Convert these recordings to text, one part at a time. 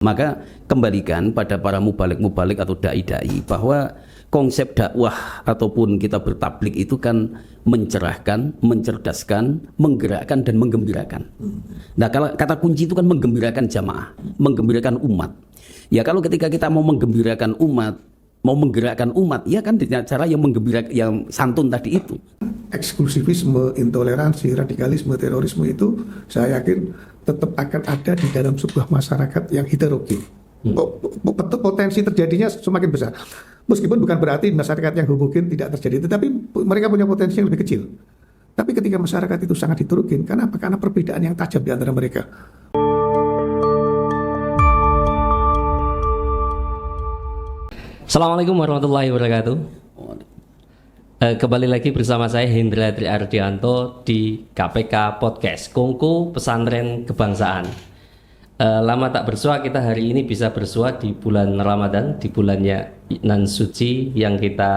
Maka kembalikan pada para mubalik-mubalik atau dai-dai bahwa konsep dakwah ataupun kita bertablik itu kan mencerahkan, mencerdaskan, menggerakkan dan menggembirakan. Nah, kalau kata kunci itu kan menggembirakan jamaah, menggembirakan umat. Ya kalau ketika kita mau menggembirakan umat, mau menggerakkan umat, ya kan dengan cara yang menggembirakan, yang santun tadi itu. Eksklusivisme, intoleransi, radikalisme, terorisme itu saya yakin tetap akan ada di dalam sebuah masyarakat yang heterogen. Potensi terjadinya semakin besar. Meskipun bukan berarti masyarakat yang homogen tidak terjadi, tetapi mereka punya potensi yang lebih kecil. Tapi ketika masyarakat itu sangat heterogen, kenapa? Karena perbedaan yang tajam di antara mereka. Assalamualaikum warahmatullahi wabarakatuh. Kembali lagi bersama saya Hendra Tri Ardianto di KPK Podcast Kongko Pesantren Kebangsaan. Lama tak bersua, kita hari ini bisa bersua di bulan Ramadan, di bulannya nan suci yang kita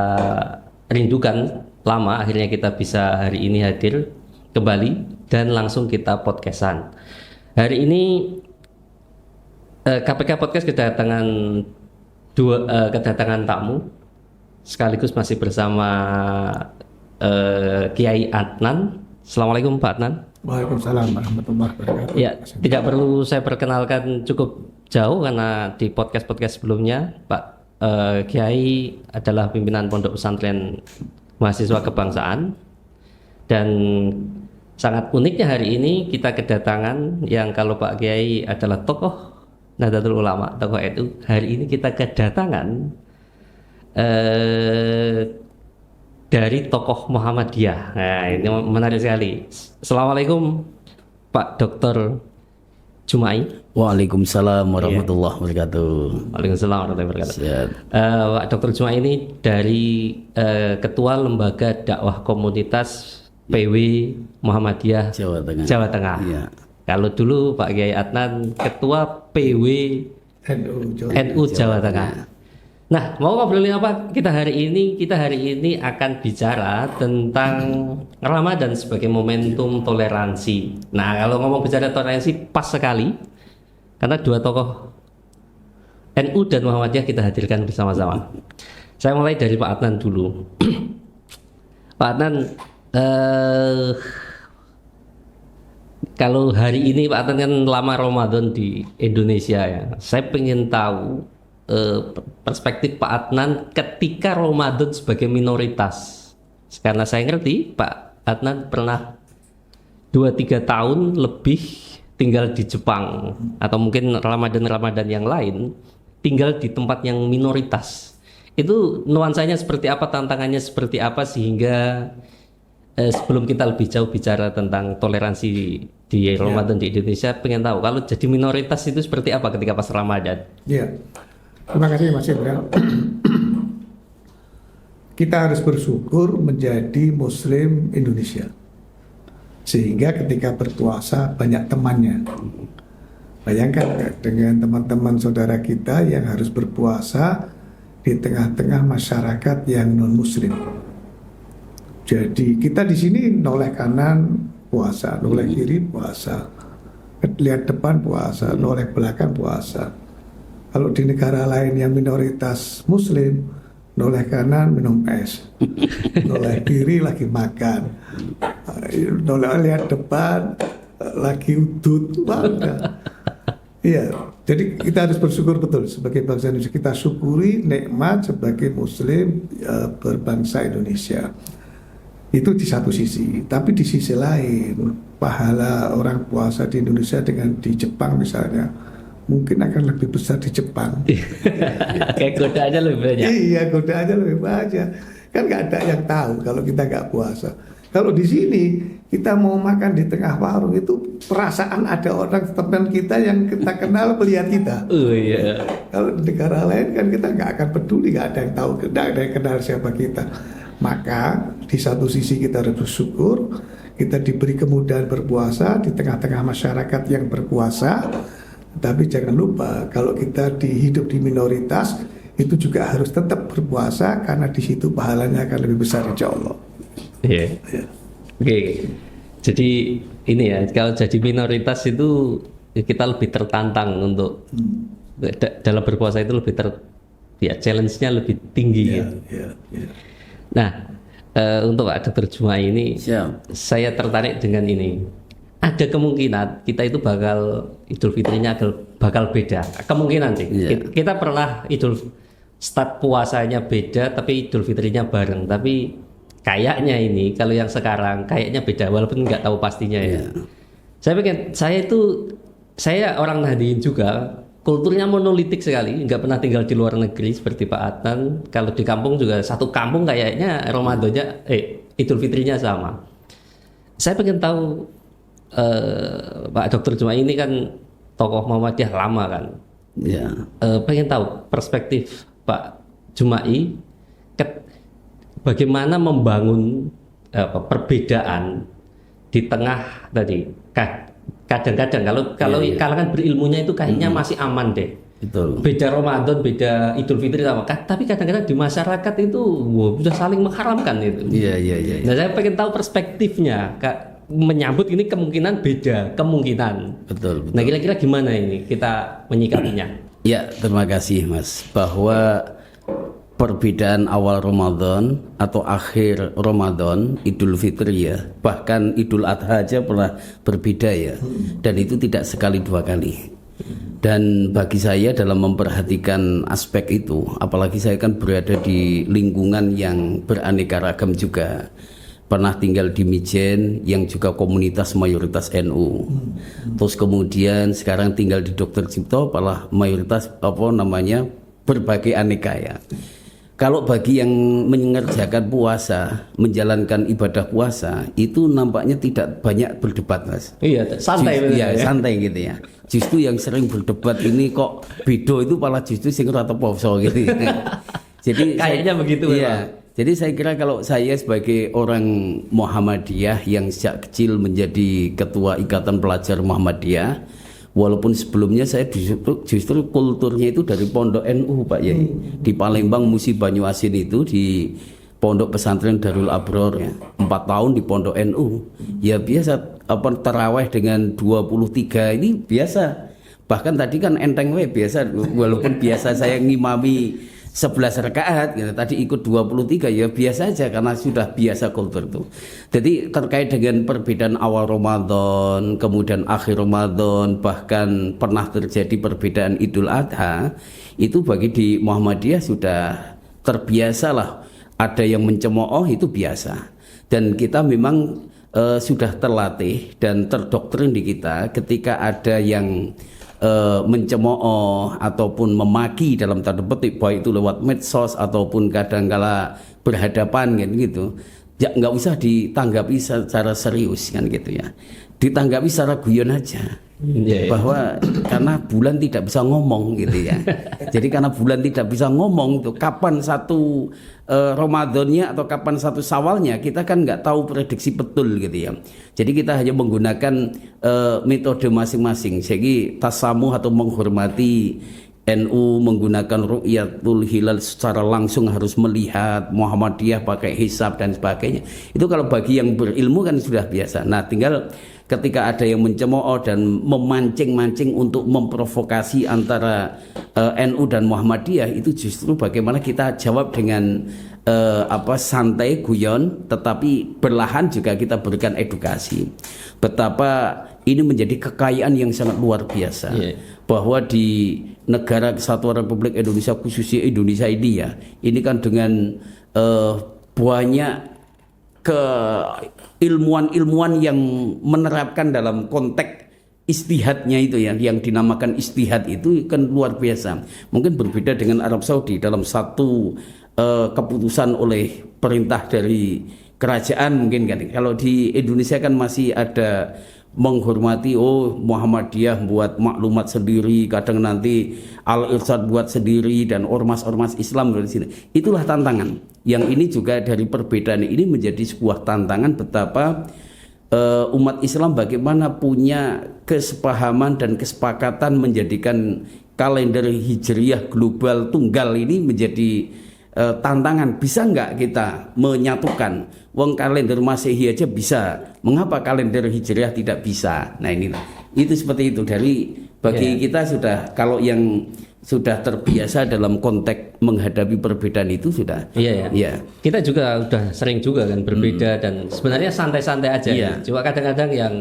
rindukan lama. Akhirnya kita bisa hari ini hadir kembali dan langsung kita podcastan. Hari ini KPK Podcast kedatangan tamu, sekaligus masih bersama Kiai Adnan. Assalamualaikum Pak Adnan. Waalaikumsalam warahmatullahi wabarakatuh. Ya, tidak perlu saya perkenalkan, cukup jauh karena di podcast sebelumnya Pak Kiai adalah pimpinan Pondok Pesantren Mahasiswa Kebangsaan. Dan sangat uniknya hari ini kita kedatangan yang kalau Pak Kiai adalah tokoh Nahdlatul Ulama, tokoh NU, hari ini kita kedatangan dari tokoh Muhammadiyah. Nah, ini menarik sekali. Assalamualaikum Pak Dr. Jumai. Waalaikumsalam warahmatullahi wabarakatuh. Waalaikumsalam warahmatullahi wabarakatuh. Pak Dr. Jumai ini dari Ketua Lembaga Dakwah Komunitas PW Muhammadiyah Jawa Tengah. Iya. Kalau dulu Pak Kiai Adnan Ketua PW NU Jawa Tengah. Nah, mau ngobrolin apa kita hari ini? Kita hari ini akan bicara tentang Ramadan sebagai momentum toleransi. Nah, kalau ngomong bicara toleransi pas sekali, karena dua tokoh NU dan Muhammadiyah kita hadirkan bersama-sama. Saya mulai dari Pak Adnan dulu. Pak Adnan, kalau hari ini Pak Adnan kan lama Ramadan di Indonesia ya. Saya pengen tahu perspektif Pak Adnan ketika Ramadan sebagai minoritas. Karena saya ngerti Pak Adnan pernah 2-3 tahun lebih tinggal di Jepang, atau mungkin Ramadan yang lain tinggal di tempat yang minoritas. Itu nuansanya seperti apa, tantangannya seperti apa, sehingga sebelum kita lebih jauh bicara tentang toleransi di Ramadan di Indonesia, pengen tahu kalau jadi minoritas itu seperti apa ketika pas Ramadan. Iya. Terima kasih Mas Indra. Kita harus bersyukur menjadi Muslim Indonesia, sehingga ketika berpuasa banyak temannya. Bayangkan dengan teman-teman saudara kita yang harus berpuasa di tengah-tengah masyarakat yang non-Muslim. Jadi kita di sini noleh kanan puasa, noleh kiri puasa, lihat depan puasa, noleh belakang puasa. Kalau di negara lain yang minoritas Muslim, noleh kanan minum es, noleh kiri lagi makan, noleh lihat depan lagi udut. Iya, jadi kita harus bersyukur betul sebagai bangsa Indonesia. Kita syukuri nikmat sebagai Muslim berbangsa Indonesia. Itu di satu sisi, tapi di sisi lain pahala orang puasa di Indonesia dengan di Jepang misalnya mungkin akan lebih besar di Jepang. Kayak godaannya lebih banyak. Iya, godaannya lebih banyak. Kan nggak ada yang tahu kalau kita nggak puasa. Kalau di sini kita mau makan di tengah warung itu perasaan ada orang teman kita yang kita kenal melihat kita. Oh iya. Kalau di negara lain kan kita nggak akan peduli, nggak ada yang tahu, nggak ada yang kenal siapa kita. Maka di satu sisi kita harus bersyukur kita diberi kemudahan berpuasa di tengah-tengah masyarakat yang berpuasa. Tapi jangan lupa kalau kita hidup di minoritas itu juga harus tetap berpuasa karena di situ pahalanya akan lebih besar insya Allah. Iya. Yeah. Oke. Jadi ini ya, kalau jadi minoritas itu kita lebih tertantang untuk dalam berpuasa itu lebih challenge-nya lebih tinggi Ya, gitu. ya, ya. Nah, untuk Pak Dr. Jumai ini, Siap. saya tertarik dengan ini. Ada kemungkinan kita itu bakal Idul Fitrinya bakal beda. Kemungkinan sih. Iya. Kita pernah start puasanya beda, tapi Idul Fitrinya bareng. Tapi kayaknya ini kalau yang sekarang kayaknya beda, walaupun nggak tahu pastinya ya. Saya orang Nahdien juga. Kulturnya monolitik sekali, nggak pernah tinggal di luar negeri seperti Pak Adnan. Kalau di kampung juga satu kampung kayaknya Ramadannya, Idul Fitrinya sama. Saya pengen tahu Pak Dr. Jumai ini kan tokoh Muhammadiyah lama kan. Ya. Pengen tahu perspektif Pak Jumai bagaimana membangun perbedaan di tengah tadi. Kadang-kadang kalau Iya. kalangan berilmunya itu kayaknya masih aman deh. Betul. Beda Ramadan, beda Idul Fitri sama. Tapi kadang-kadang di masyarakat itu sudah saling mengharamkan itu. Iya, iya, iya. Nah, saya pengen tahu perspektifnya, Kak, menyambut ini kemungkinan beda, kemungkinan. Betul, betul. Nah, kira-kira gimana ini kita menyikapinya? Ya, terima kasih Mas. Bahwa perbedaan awal Ramadan atau akhir Ramadan, Idul Fitri ya, bahkan Idul Adha aja pernah berbeda ya. Dan itu tidak sekali dua kali. Dan bagi saya dalam memperhatikan aspek itu, apalagi saya kan berada di lingkungan yang beraneka ragam juga. Pernah tinggal di Mijen yang juga komunitas mayoritas NU. Terus kemudian sekarang tinggal di Dr. Cipto malah mayoritas berbagai aneka ya. Kalau bagi yang mengerjakan puasa, menjalankan ibadah puasa, itu nampaknya tidak banyak berdebat, Mas. Iya, santai. Iya, santai gitu ya. Justru yang sering berdebat ini kok bedo itu malah justru sing ora poso gitu. Jadi Kayaknya begitu Iya. memang. Jadi saya kira kalau saya sebagai orang Muhammadiyah yang sejak kecil menjadi ketua Ikatan Pelajar Muhammadiyah, walaupun sebelumnya saya justru kulturnya itu dari Pondok NU Pak Yai. Di Palembang Musi Banyuasin itu di Pondok Pesantren Darul Abror ya. 4 tahun di Pondok NU. Ya biasa tarawih dengan 23 ini biasa. Bahkan tadi kan enteng biasa, walaupun biasa saya ngimami 11 rakaat gitu. Tadi ikut 23 ya biasa aja karena sudah biasa kultur itu. Jadi terkait dengan perbedaan awal Ramadan, kemudian akhir Ramadan, bahkan pernah terjadi perbedaan Idul Adha, itu bagi di Muhammadiyah sudah terbiasa lah. Ada yang mencemooh itu biasa. Dan kita memang sudah terlatih dan terdoktrin di kita ketika ada yang mencemooh ataupun memaki dalam tanda petik, baik itu lewat medsos ataupun kadangkala berhadapan kan gitu, ya nggak usah ditanggapi secara serius kan gitu ya, ditanggapi secara guyon aja. Bahwa karena bulan tidak bisa ngomong gitu ya. Jadi karena bulan tidak bisa ngomong tuh kapan satu Ramadannya atau kapan satu Syawalnya kita kan nggak tahu prediksi betul gitu ya. Jadi kita hanya menggunakan metode masing-masing. Jadi tasamuh atau menghormati NU menggunakan ru'yatul hilal secara langsung harus melihat, Muhammadiyah pakai hisab dan sebagainya. Itu kalau bagi yang berilmu kan sudah biasa. Nah, tinggal ketika ada yang mencemooh dan memancing-mancing untuk memprovokasi antara NU dan Muhammadiyah, itu justru bagaimana kita jawab dengan santai guyon, tetapi berlahan juga kita berikan edukasi betapa ini menjadi kekayaan yang sangat luar biasa. Bahwa di negara Kesatuan Republik Indonesia, khususnya Indonesia ini ya, ini kan dengan banyak keilmuan-ilmuwan yang menerapkan dalam konteks istihadnya itu ya, yang dinamakan istihad itu kan luar biasa. Mungkin berbeda dengan Arab Saudi dalam satu keputusan oleh perintah dari kerajaan mungkin kan. Kalau di Indonesia kan masih ada menghormati, Muhammadiyah buat maklumat sendiri, kadang nanti Al-Irsyad buat sendiri dan ormas-ormas Islam dari sini. Itulah tantangan. Yang ini juga dari perbedaan ini menjadi sebuah tantangan betapa umat Islam bagaimana punya kesepahaman dan kesepakatan menjadikan kalender Hijriyah global tunggal ini menjadi tantangan. Bisa nggak kita menyatukan? Wong kalender Masehi aja bisa, mengapa kalender Hijriah tidak bisa? Nah inilah, itu seperti itu. Dari Bagi kita sudah, kalau yang sudah terbiasa dalam konteks menghadapi perbedaan itu sudah. Iya ya. Ya. Kita juga udah sering juga kan berbeda dan sebenarnya santai-santai aja. Iya. Cuma kadang-kadang yang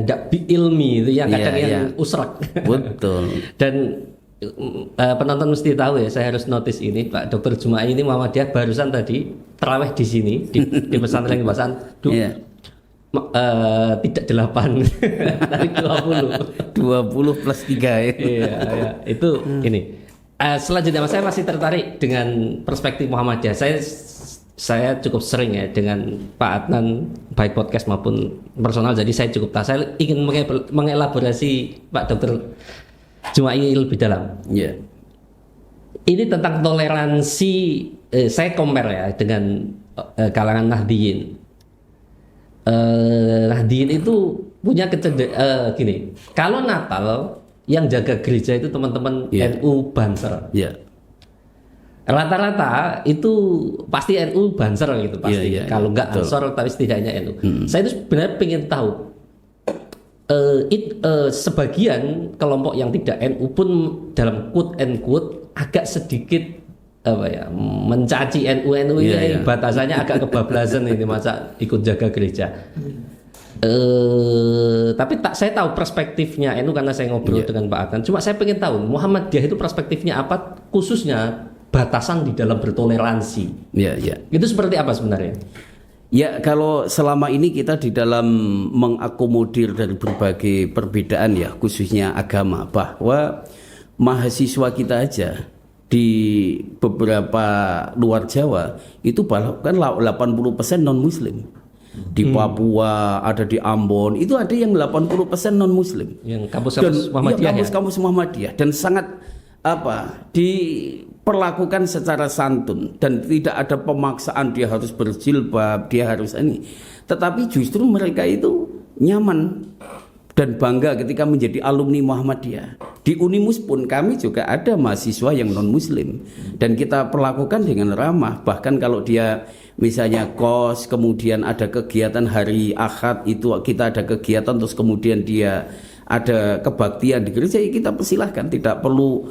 tidak ilmi itu yang kadang yang usrak. Betul. Dan penonton mesti tahu ya, saya harus notice ini Pak Dr. Jumai ini Muhammadiyah barusan tadi terawih di sini di pesantren Kebasan. Tidak 8 tapi 20 plus 3 ya. iya itu ini selanjutnya saya masih tertarik dengan perspektif Muhammadiyah. Saya cukup sering ya dengan Pak Adnan baik podcast maupun personal, jadi saya cukup tahu. Saya ingin mengelaborasi Pak Dr. Jumai lebih dalam. Yeah. Ini tentang toleransi. Saya compare ya dengan kalangan Nahdliyin. Nahdliyin itu punya gini, kalau Natal yang jaga gereja itu teman-teman NU Banser. Rata-rata itu pasti NU Banser gitu pasti. Kalau nggak Ansor tapi setidaknya NU. Saya itu sebenarnya pengen tahu sebagian kelompok yang tidak NU pun dalam quote and quote agak sedikit mencaci NU ini batasannya agak kebablasan ini, masa ikut jaga gereja. Tapi saya tahu perspektifnya NU karena saya ngobrol dengan Pak Adnan. Cuma saya pengen tahu Muhammadiyah itu perspektifnya apa, khususnya batasan di dalam bertoleransi. Itu seperti apa sebenarnya? Ya, kalau selama ini kita di dalam mengakomodir dari berbagai perbedaan ya, khususnya agama, bahwa mahasiswa kita aja di beberapa luar Jawa itu bahkan 80% non muslim. Di Papua, ada di Ambon, itu ada yang 80% non muslim. Yang kampus-kampus Muhammadiyah. Kampus-kampus Muhammadiyah, dan sangat diperlakukan secara santun dan tidak ada pemaksaan dia harus berjilbab, dia harus ini. Tetapi justru mereka itu nyaman dan bangga ketika menjadi alumni Muhammadiyah. Di Unimus pun kami juga ada mahasiswa yang non muslim dan kita perlakukan dengan ramah. Bahkan kalau dia misalnya kos, kemudian ada kegiatan hari Ahad, itu kita ada kegiatan, terus kemudian dia ada kebaktian di gereja, kita persilahkan, tidak perlu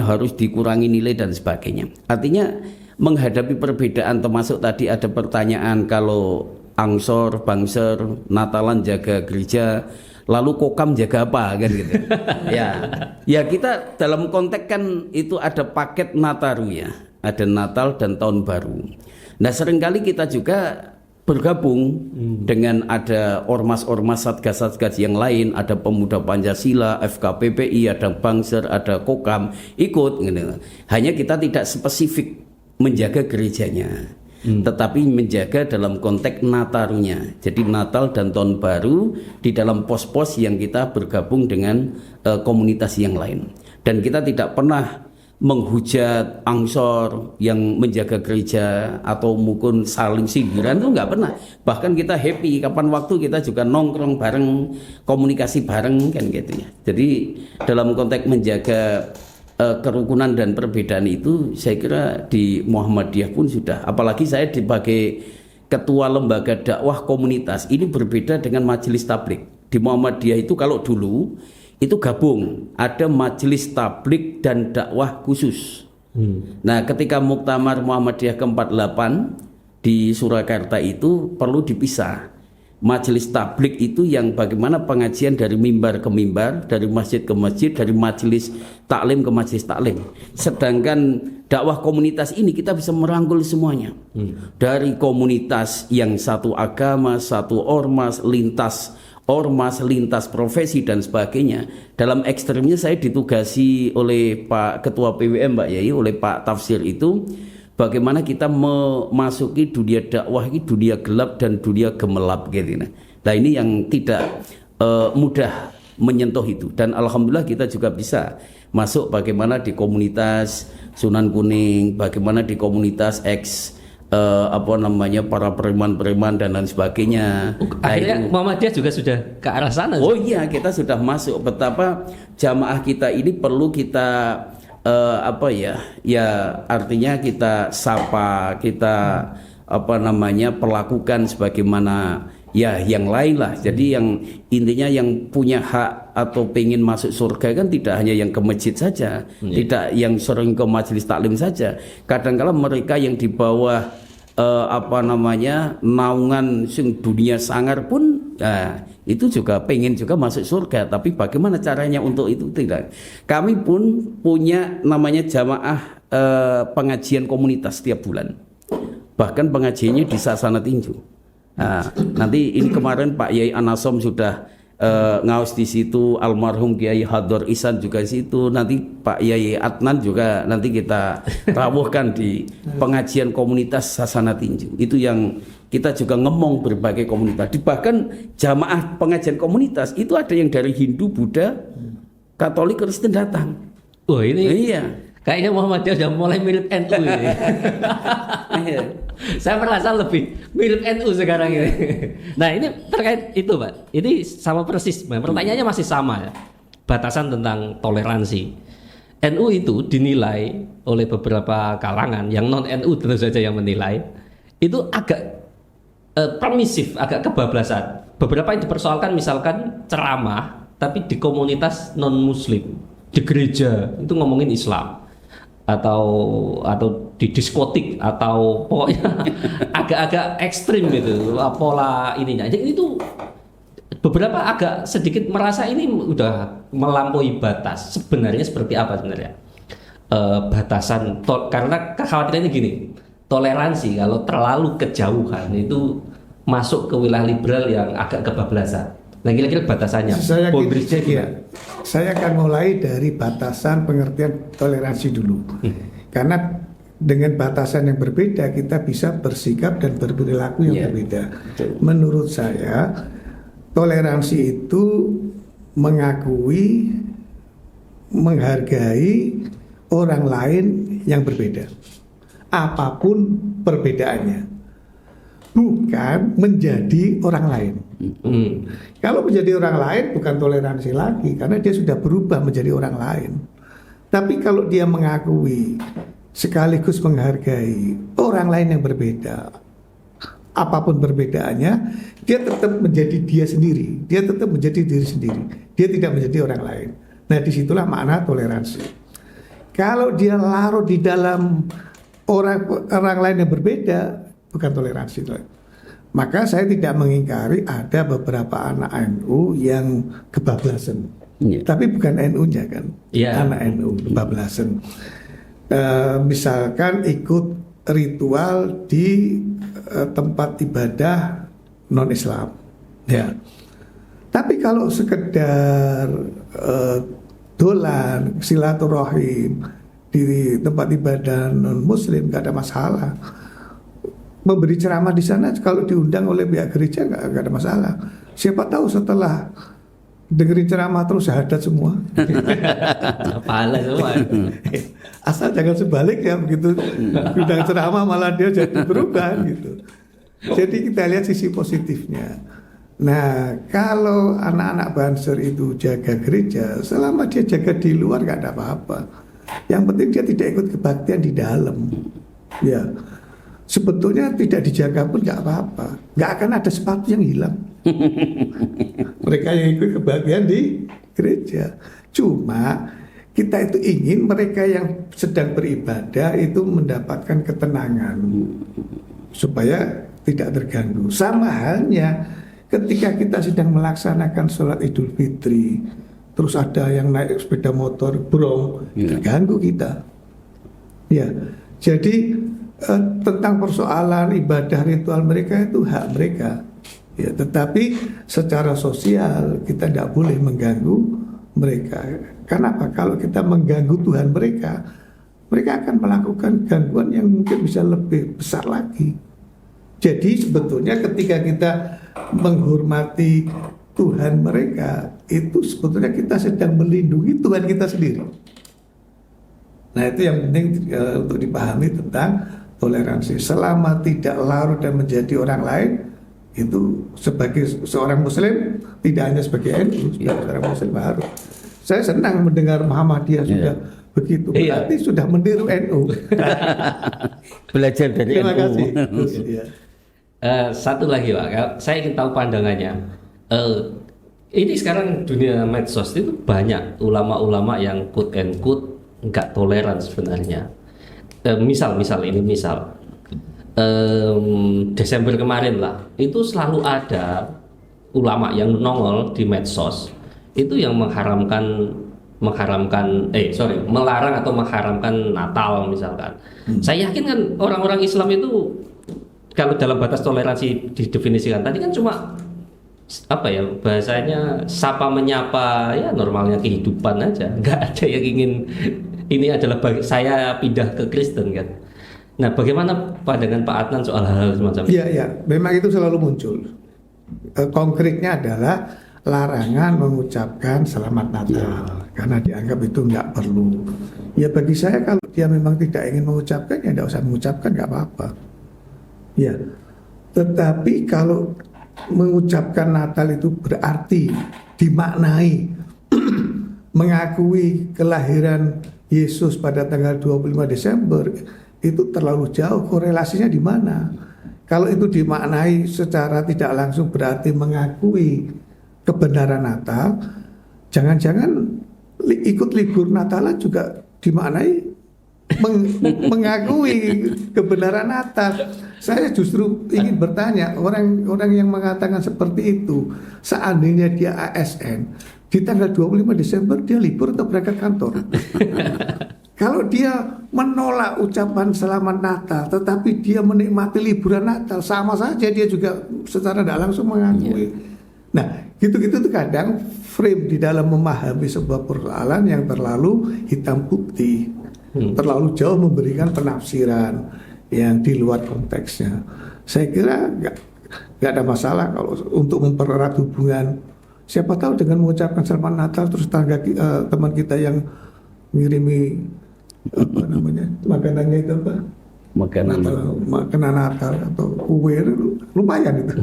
harus dikurangi nilai dan sebagainya. Artinya menghadapi perbedaan, termasuk tadi ada pertanyaan kalau Angsor, Bangser, Natalan jaga gereja, lalu Kokam jaga apa kan gitu. Ya kita dalam konteks kan itu ada paket Nataru ya, ada Natal dan Tahun Baru. Nah seringkali kita juga bergabung dengan ada ormas-ormas satgas-satgas yang lain, ada Pemuda Pancasila, FKPPI, ada Bangser, ada Kokam ikut gitu. Hanya kita tidak spesifik menjaga gerejanya, tetapi menjaga dalam konteks Natarunya. Jadi Natal dan Tahun Baru di dalam pos-pos yang kita bergabung dengan komunitas yang lain. Dan kita tidak pernah menghujat Angsor yang menjaga gereja atau mungkin saling sindiran, itu nggak pernah. Bahkan kita happy kapan waktu kita juga nongkrong bareng, komunikasi bareng kan gitu ya. Jadi dalam konteks menjaga kerukunan dan perbedaan itu saya kira di Muhammadiyah pun sudah, apalagi saya sebagai ketua lembaga dakwah komunitas ini berbeda dengan majelis tablik. Di Muhammadiyah itu kalau dulu itu gabung, ada majelis tablik dan dakwah khusus. Nah ketika Muktamar Muhammadiyah ke-48 di Surakarta itu perlu dipisah. Majelis tablik itu yang bagaimana pengajian dari mimbar ke mimbar, dari masjid ke masjid, dari majelis taklim ke majelis taklim. Sedangkan dakwah komunitas ini kita bisa merangkul semuanya. Dari komunitas yang satu agama, satu ormas, lintas profesi dan sebagainya. Dalam ekstremnya saya ditugasi oleh Pak Ketua PWM Mbak Yai, oleh Pak Tafsir itu, bagaimana kita memasuki dunia dakwah ini, dunia gelap dan dunia gemelap gitu. Nah ini yang tidak mudah menyentuh itu, dan alhamdulillah kita juga bisa masuk bagaimana di komunitas Sunan Kuning, bagaimana di komunitas para preman-preman dan lain sebagainya. Akhirnya Muhammadiyah juga sudah ke arah sana. Oh iya, kita sudah masuk. Betapa jamaah kita ini perlu kita artinya kita sapa, kita perlakukan sebagaimana ya yang lain lah. Jadi yang intinya yang punya hak atau pengen masuk surga kan tidak hanya yang ke masjid saja, tidak yang sering ke majelis taklim saja. Kadang-kala mereka yang di bawah naungan sing dunia sangar pun itu juga pengen juga masuk surga, tapi bagaimana caranya untuk itu tidak. Kami pun punya namanya jamaah pengajian komunitas setiap bulan, bahkan pengajiannya di Sasana Tinju. Nanti ini kemarin Pak Yai Anasom sudah ngaos di situ, almarhum Kiai Hador Ihsan juga di situ, nanti Pak Yai Adnan juga nanti kita rawuhkan di pengajian komunitas Sasana Tinju. Itu yang kita juga ngomong berbagai komunitas. Bahkan jamaah pengajian komunitas itu ada yang dari Hindu, Buddha, Katolik, Kristen datang. Wah ini Iya. kayaknya Muhammadiyah udah mulai mirip NU ini. Saya merasa lebih mirip NU sekarang ini. Nah ini terkait itu Pak, ini sama persis. Pertanyaannya masih sama ya. Batasan tentang toleransi. NU itu dinilai oleh beberapa kalangan, yang non NU tentu saja yang menilai, itu agak permisif, agak kebablasan. Beberapa yang dipersoalkan misalkan ceramah, tapi di komunitas non Muslim, di gereja itu ngomongin Islam. Atau di diskotik atau pokoknya agak-agak ekstrim gitu pola ininya. Jadi itu beberapa agak sedikit merasa ini udah melampaui batas. Sebenarnya seperti apa sebenarnya batasan karena kekhawatirannya gini, toleransi kalau terlalu kejauhan itu masuk ke wilayah liberal yang agak kebablasan. Nah kira-kira batasannya saya akan mulai dari batasan pengertian toleransi dulu. Karena dengan batasan yang berbeda kita bisa bersikap dan berperilaku yang berbeda. Menurut saya toleransi itu mengakui, menghargai orang lain yang berbeda, apapun perbedaannya, bukan menjadi orang lain. Kalau menjadi orang lain bukan toleransi lagi, karena dia sudah berubah menjadi orang lain. Tapi kalau dia mengakui sekaligus menghargai orang lain yang berbeda, apapun perbedaannya, dia tetap menjadi dia sendiri, dia tetap menjadi diri sendiri, dia tidak menjadi orang lain. Nah disitulah makna toleransi. Kalau dia larut di dalam orang lain yang berbeda, bukan toleransi. Maka saya tidak mengingkari ada beberapa anak NU yang kebablasan, tapi bukan NU-nya kan, anak NU kebablasan. Misalkan ikut ritual di tempat ibadah non-Islam, ya. Tapi kalau sekedar dolan silaturahim di tempat ibadah non-Muslim nggak ada masalah. Memberi ceramah di sana kalau diundang oleh pihak gereja nggak ada masalah. Siapa tahu setelah dengerin ceramah terus syahadat semua. Pahala semua. Asal jangan sebaliknya begitu diundang ceramah malah dia jadi berubah gitu. Jadi kita lihat sisi positifnya. Nah kalau anak-anak Banser itu jaga gereja, selama dia jaga di luar nggak ada apa-apa. Yang penting dia tidak ikut kebaktian di dalam. Ya. Sebetulnya tidak dijaga pun nggak apa-apa, nggak akan ada sepatu yang hilang. Mereka yang ikut kebahagiaan di gereja. Cuma kita itu ingin mereka yang sedang beribadah itu mendapatkan ketenangan supaya tidak terganggu. Sama halnya ketika kita sedang melaksanakan sholat Idul Fitri, terus ada yang naik sepeda motor brong, terganggu kita. Ya, jadi tentang persoalan ibadah ritual mereka itu hak mereka, ya, tetapi secara sosial kita tidak boleh mengganggu mereka. Kenapa? Kalau kita mengganggu Tuhan mereka, mereka akan melakukan gangguan yang mungkin bisa lebih besar lagi. Jadi sebetulnya ketika kita menghormati Tuhan mereka, itu sebetulnya kita sedang melindungi Tuhan kita sendiri. Nah itu yang penting untuk dipahami tentang toleransi. Selama tidak larut dan menjadi orang lain, itu sebagai seorang Muslim, tidak hanya sebagai NU, sebagai seorang Muslim harus. Saya senang mendengar Muhammadiyah sudah begitu, berarti sudah meniru NU. Belajar dari Terima NU. kasih. Satu lagi Pak, saya ingin tahu pandangannya. Ini sekarang dunia medsos itu banyak ulama-ulama yang quote and quote nggak toleran sebenarnya. Misal Desember kemarin lah, itu selalu ada ulama yang nongol di medsos itu yang melarang atau mengharamkan Natal misalkan. Saya yakin kan orang-orang Islam itu kalau dalam batas toleransi didefinisikan tadi kan cuma apa ya bahasanya sapa menyapa ya normalnya kehidupan aja, nggak ada yang ingin ini adalah saya pindah ke Kristen kan. Nah bagaimana pandangan Pak Adnan soal hal semacam itu? Iya, memang itu selalu muncul. Konkretnya adalah larangan mengucapkan selamat Natal karena dianggap itu nggak perlu. Ya bagi saya kalau dia memang tidak ingin mengucapkan ya tidak usah mengucapkan, nggak apa-apa. Ya, tetapi kalau mengucapkan Natal itu berarti dimaknai mengakui kelahiran Yesus pada tanggal 25 Desember itu terlalu jauh, korelasinya di mana? Kalau itu dimaknai secara tidak langsung berarti mengakui kebenaran Natal, jangan-jangan ikut libur Natalan juga dimaknai mengakui kebenaran Natal. Saya justru ingin bertanya, orang yang mengatakan seperti itu, seandainya dia ASN, di tanggal 25 Desember dia libur atau berangkat kantor? Kalau dia menolak ucapan selamat Natal, tetapi dia menikmati liburan Natal, sama saja dia juga secara tidak langsung mengakui. Nah, gitu-gitu tuh kadang frame di dalam memahami sebuah persoalan yang terlalu hitam putih, terlalu jauh memberikan penafsiran yang di luar konteksnya. Saya kira nggak ada masalah kalau untuk mempererat hubungan. Siapa tahu dengan mengucapkan selamat Natal terus teman kita yang ngirimi apa namanya makanannya itu apa? Makanan Natal atau kue lumayan itu.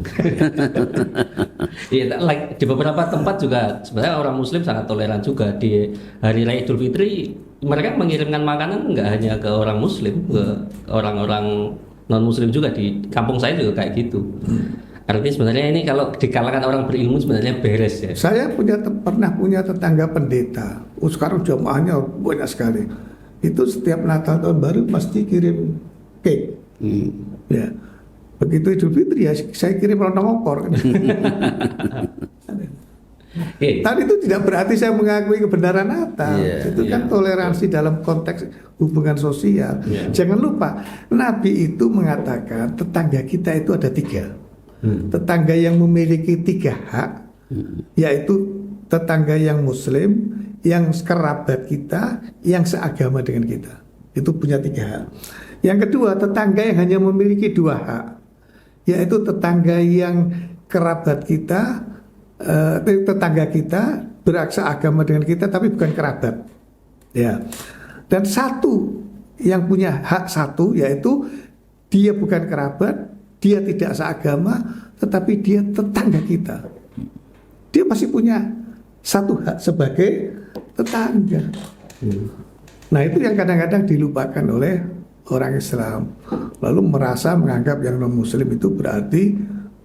Iya, di beberapa tempat juga sebenarnya orang Muslim sangat toleran juga di hari raya Idul Fitri. Mereka mengirimkan makanan nggak hanya ke orang Muslim, ke orang-orang non Muslim juga. Di kampung saya juga kayak gitu. Artinya sebenarnya ini kalau di kalangan orang berilmu sebenarnya beres ya. Saya pernah punya tetangga pendeta. Sekarang jamaahnya banyak sekali. Itu setiap Natal tahun baru pasti kirim cake. Ya. Begitu Idul Fitri ya saya kirim lontong opor. Tadi itu tidak berarti saya mengakui kebenaran Natal. Itu kan toleransi dalam konteks hubungan sosial. Jangan lupa Nabi itu mengatakan tetangga kita itu ada 3. Tetangga yang memiliki 3 hak, yaitu tetangga yang Muslim, yang kerabat kita, yang seagama dengan kita. Itu punya 3 hak. Yang kedua, tetangga yang hanya memiliki 2 hak, yaitu tetangga yang kerabat kita, tetangga kita agama dengan kita tapi bukan kerabat. Ya. Dan satu yang punya hak satu, yaitu dia bukan kerabat, dia tidak seagama, tetapi dia tetangga kita. Dia masih punya satu hak sebagai tetangga. Nah itu yang kadang-kadang dilupakan oleh orang Islam. Lalu menganggap yang non Muslim itu berarti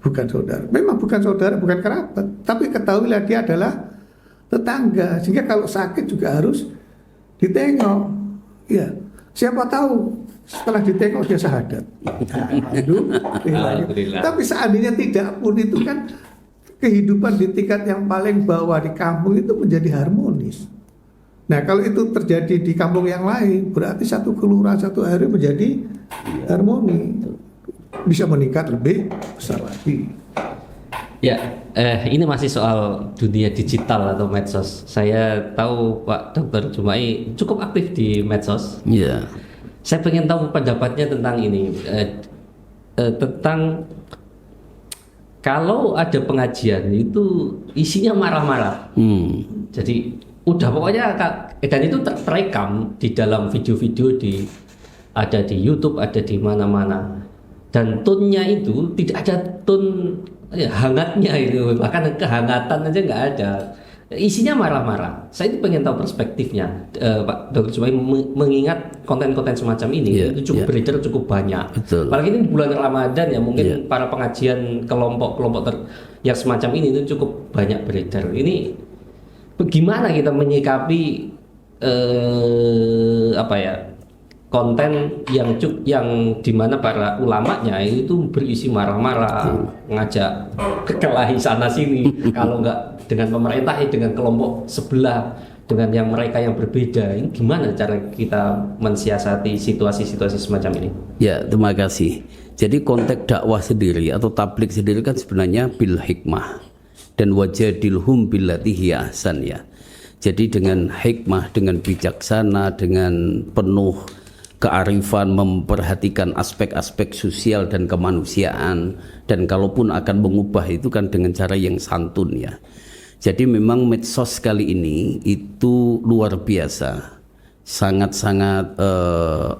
bukan saudara. Memang bukan saudara, bukan kerabat, tapi ketahuilah dia adalah tetangga. Sehingga kalau sakit juga harus ditengok. Ya, siapa tahu setelah ditengok dia syahadat. Alhamdulillah. Tapi seandainya tidak pun itu kan kehidupan di tingkat yang paling bawah di kampung itu menjadi harmonis. Nah kalau itu terjadi di kampung yang lain, berarti satu kelurahan, satu RW menjadi harmoni, bisa meningkat lebih besar lagi. Ya, ini masih soal dunia digital atau medsos. Saya tahu Pak Dr. Jumai cukup aktif di medsos. Iya. Saya pengen tahu pendapatnya tentang ini, tentang kalau ada pengajian itu isinya marah-marah. Jadi udah pokoknya dan itu terekam di dalam video-video ada di YouTube, ada di mana-mana. Dan tone-nya itu tidak ada tone hangatnya itu, bahkan kehangatan aja nggak ada. isinya marah-marah. Saya itu pengen tahu perspektifnya, Pak Dr. Jumaim, mengingat konten-konten semacam ini itu cukup beredar cukup banyak. Betul. Apalagi ini di bulan Ramadan ya, mungkin para pengajian kelompok-kelompok yang semacam ini itu cukup banyak beredar. Ini bagaimana kita menyikapi konten yang dimana para ulamanya itu berisi marah-marah, ngajak kekelahi sana sini, kalau nggak dengan pemerintah dengan kelompok sebelah, dengan yang mereka yang berbeda. Ini gimana cara kita mensiasati situasi-situasi semacam ini? Ya, terima kasih. Jadi konteks dakwah sendiri atau tablik sendiri kan sebenarnya bil hikmah dan wajadilhum billati hiya ahsan ya. Jadi dengan hikmah, dengan bijaksana, dengan penuh kearifan, memperhatikan aspek-aspek sosial dan kemanusiaan, dan kalaupun akan mengubah itu kan dengan cara yang santun ya. Jadi memang medsos kali ini itu luar biasa, sangat-sangat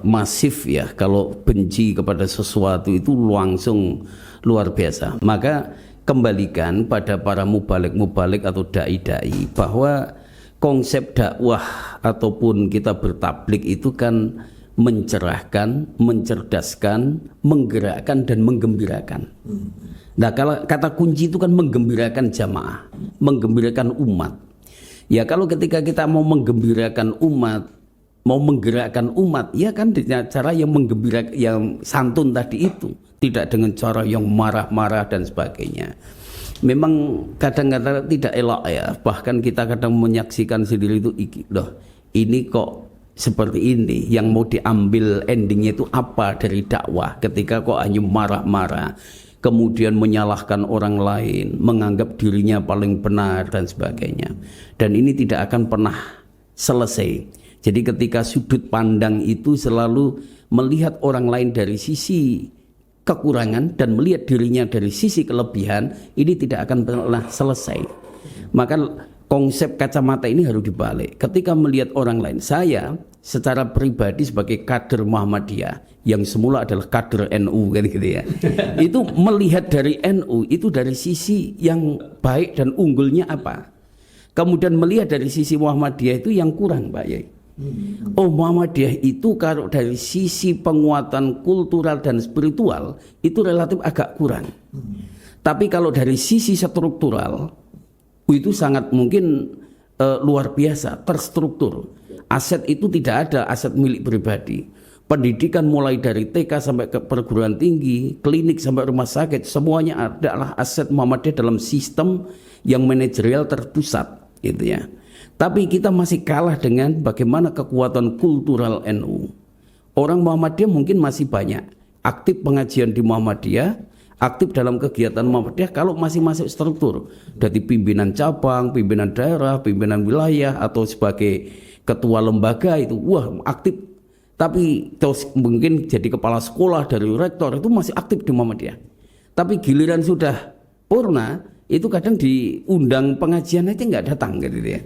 masif ya. Kalau benci kepada sesuatu itu langsung luar biasa. Maka kembalikan pada para mubalik-mubalik atau dai-dai bahwa konsep dakwah ataupun kita bertablik itu kan mencerahkan, mencerdaskan, menggerakkan dan menggembirakan. Nah, kalau kata kunci itu kan menggembirakan jamaah, menggembirakan umat. Ya kalau ketika kita mau menggembirakan umat, mau menggerakkan umat, ya kan dengan cara yang menggembirakan, yang santun tadi itu, tidak dengan cara yang marah-marah dan sebagainya. Memang kadang-kadang tidak elok ya, bahkan kita kadang menyaksikan sendiri itu, loh ini kok seperti ini, yang mau diambil endingnya itu apa dari dakwah ketika kok hanya marah-marah, kemudian menyalahkan orang lain, menganggap dirinya paling benar dan sebagainya. Dan ini tidak akan pernah selesai. Jadi ketika sudut pandang itu selalu melihat orang lain dari sisi kekurangan dan melihat dirinya dari sisi kelebihan, ini tidak akan pernah selesai. Maka konsep kacamata ini harus dibalik. Ketika melihat orang lain, saya secara pribadi sebagai kader Muhammadiyah yang semula adalah kader NU kan gitu ya. Itu melihat dari NU itu dari sisi yang baik dan unggulnya apa. Kemudian melihat dari sisi Muhammadiyah itu yang kurang, Pak Yai. Oh, Muhammadiyah itu kalau dari sisi penguatan kultural dan spiritual itu relatif agak kurang. Tapi kalau dari sisi struktural itu sangat mungkin luar biasa, terstruktur. Aset itu tidak ada aset milik pribadi. Pendidikan mulai dari TK sampai ke perguruan tinggi, klinik sampai rumah sakit, semuanya adalah aset Muhammadiyah dalam sistem yang manajerial terpusat, gitu ya. Tapi kita masih kalah dengan bagaimana kekuatan kultural NU. Orang Muhammadiyah mungkin masih banyak aktif pengajian di Muhammadiyah, aktif dalam kegiatan Muhammadiyah kalau masih masuk struktur dari pimpinan cabang, pimpinan daerah, pimpinan wilayah atau sebagai ketua lembaga itu aktif. Tapi terus mungkin jadi kepala sekolah dari rektor itu masih aktif di Muhammadiyah. Tapi giliran sudah purna itu kadang diundang pengajian aja nggak datang gitu ya.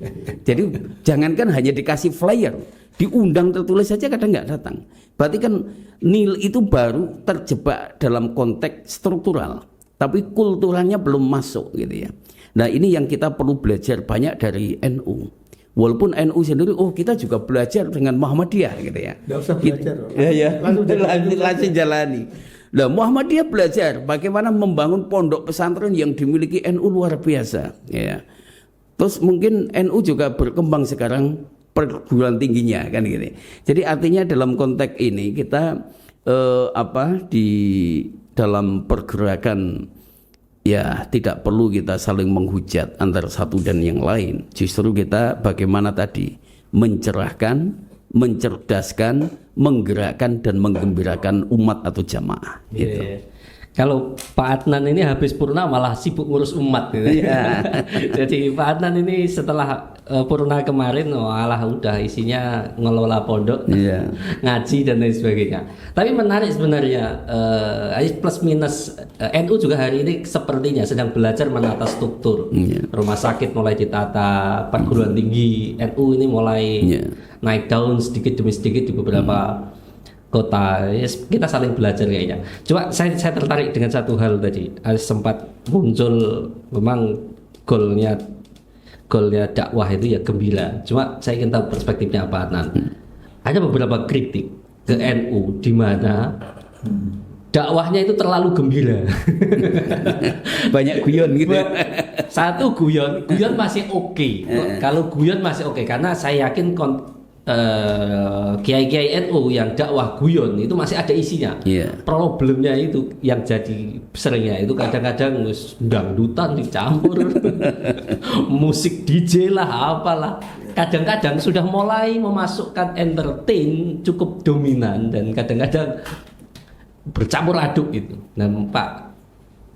Jadi jangankan hanya dikasih flyer, diundang tertulis saja kadang nggak datang. Berarti kan nil itu baru terjebak dalam konteks struktural, tapi kulturalnya belum masuk gitu ya. Nah ini yang kita perlu belajar banyak dari NU. Walaupun NU sendiri, kita juga belajar dengan Muhammadiyah gitu ya. Nggak usah belajar. Langsung jalani. Nah, Muhammadiyah belajar bagaimana membangun pondok pesantren yang dimiliki NU luar biasa. Ya. Terus mungkin NU juga berkembang sekarang perguruan tingginya kan gitu. Jadi artinya dalam konteks ini kita di dalam pergerakan ya tidak perlu kita saling menghujat antara satu dan yang lain. Justru kita bagaimana tadi mencerahkan, mencerdaskan, menggerakkan dan menggembirakan umat atau jamaah. Gitu. Yeah. Kalau Pak Adnan ini habis purna malah sibuk ngurus umat gitu. Yeah. Jadi Pak Adnan ini setelah purna kemarin udah isinya ngelola pondok, ngaji dan lain sebagainya. Tapi menarik sebenarnya plus minus NU juga hari ini sepertinya sedang belajar menata struktur. Rumah sakit mulai ditata, perguruan tinggi NU ini mulai naik daun sedikit demi sedikit di beberapa kota. Kita saling belajar kayaknya. Coba saya tertarik dengan satu hal tadi. Sempat muncul memang goalnya goalnya dakwah itu ya gembira. Cuma saya ingin tahu perspektifnya Pak Adnan. Ada beberapa kritik ke NU di mana dakwahnya itu terlalu gembira. Banyak guyon gitu. Satu guyon masih oke. Kalau guyon masih oke karena saya yakin kiai-kiai NU yang dakwah guyon itu masih ada isinya. Iya. Problemnya itu yang jadi seringnya itu kadang-kadang dangdutan dicampur, musik DJ lah apalah. Kadang-kadang sudah mulai memasukkan entertain cukup dominan dan kadang-kadang bercampur aduk itu. Nah, Pak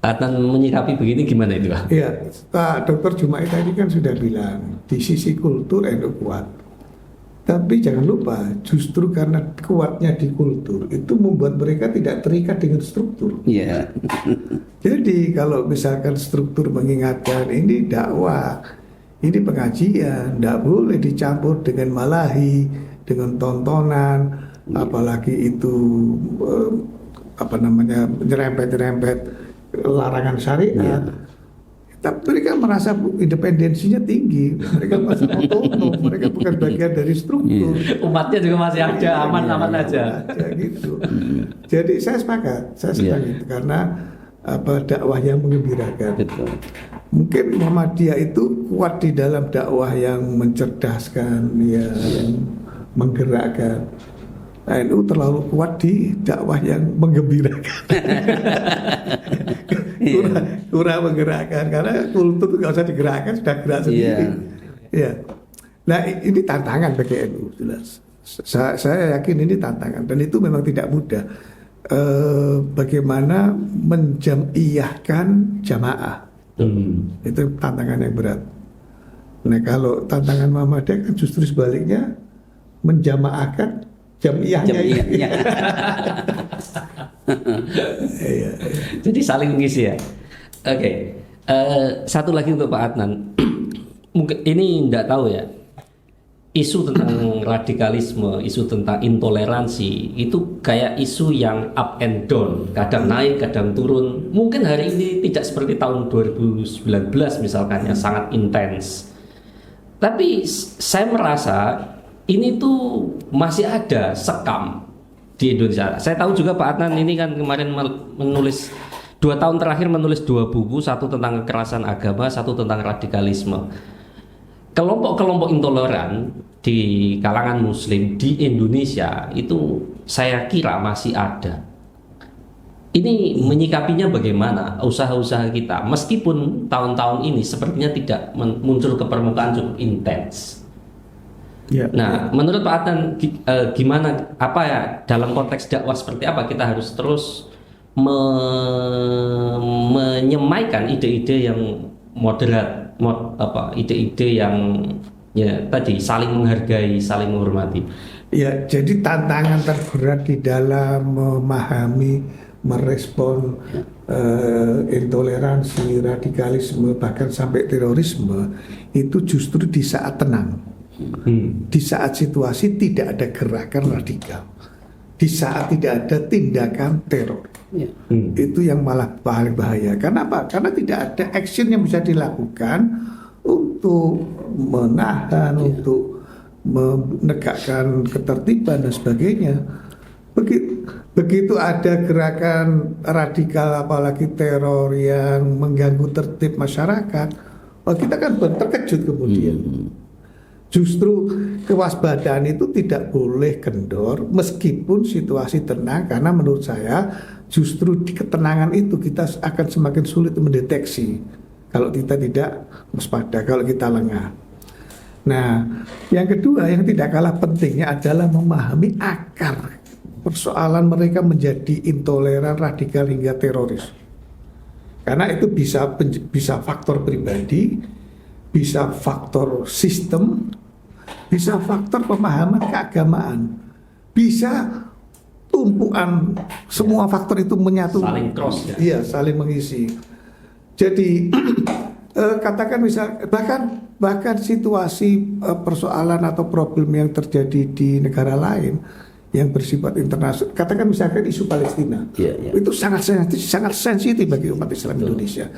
Adnan menyikapi begini gimana itu, Pak? Iya, Pak Dr. Jumaid tadi kan sudah bilang di sisi kultur NU kuat. Tapi jangan lupa, justru karena kuatnya di kultur itu membuat mereka tidak terikat dengan struktur. Iya. Jadi kalau misalkan struktur mengingatkan ini dakwah, ini pengajian, tidak boleh dicampur dengan malahi, dengan tontonan, apalagi itu nyerempet-nyerempet larangan syariat. Tapi mereka merasa independensinya tinggi, mereka merasa otonom, mereka bukan bagian dari struktur. Umatnya juga masih ada, aman-aman aja. Gitu. Jadi saya sepakat, saya senang itu karena dakwah yang mengembirakan. Betul. Mungkin Muhammadiyah itu kuat di dalam dakwah yang mencerdaskan, yang menggerakkan. NU terlalu kuat di dakwah yang menggembirakan. kurang menggerakkan karena kultur itu nggak usah digerakkan, sudah gerak sendiri. Ya. Nah ini tantangan bagi NU jelas. Saya yakin ini tantangan dan itu memang tidak mudah. Bagaimana menjamiyahkan jamaah, itu tantangan yang berat. Nah kalau tantangan Muhammadiyah kan justru sebaliknya menjamaahkan jamiahnya. Jadi saling mengisi ya. Oke. Satu lagi untuk Pak Adnan. Mungkin ini tidak tahu ya. Isu tentang radikalisme, isu tentang intoleransi itu kayak isu yang up and down, kadang naik, kadang turun. Mungkin hari ini tidak seperti tahun 2019 misalkan yang sangat intens. Tapi saya merasa ini tuh masih ada sekam di Indonesia. Saya tahu juga Pak Adnan ini kan kemarin menulis 2 tahun terakhir menulis 2 buku, satu tentang kekerasan agama, satu tentang radikalisme. Kelompok-kelompok intoleran di kalangan Muslim di Indonesia itu saya kira masih ada. Ini menyikapinya bagaimana usaha-usaha kita, meskipun tahun-tahun ini sepertinya tidak muncul ke permukaan cukup intens. Nah, menurut Pak Adnan gimana dalam konteks dakwah seperti apa kita harus terus menyemaikan ide-ide yang moderat, ide-ide yang tadi saling menghargai, saling menghormati. Ya, jadi tantangan terberat di dalam memahami, merespon intoleransi, radikalisme, bahkan sampai terorisme itu justru di saat tenang. Di saat situasi tidak ada gerakan radikal, di saat tidak ada tindakan teror, itu yang malah paling bahaya. Karena apa? Karena tidak ada action yang bisa dilakukan untuk menahan, untuk menegakkan ketertiban dan sebagainya. Begitu ada gerakan radikal, apalagi teror yang mengganggu tertib masyarakat, kita kan terkejut kemudian. Justru kewaspadaan itu tidak boleh kendor meskipun situasi tenang, karena menurut saya justru di ketenangan itu kita akan semakin sulit mendeteksi kalau kita tidak waspada, kalau kita lengah. Nah, yang kedua yang tidak kalah pentingnya adalah memahami akar persoalan mereka menjadi intoleran, radikal hingga teroris. Karena itu bisa faktor pribadi, bisa faktor sistem, bisa faktor pemahaman keagamaan, bisa tumpuan semua faktor itu menyatu, saling cross ya. Iya, saling mengisi. Jadi katakan misal bahkan situasi persoalan atau problem yang terjadi di negara lain yang bersifat internasional, katakan misalkan isu Palestina, itu sangat sensitif bagi umat Islam Indonesia.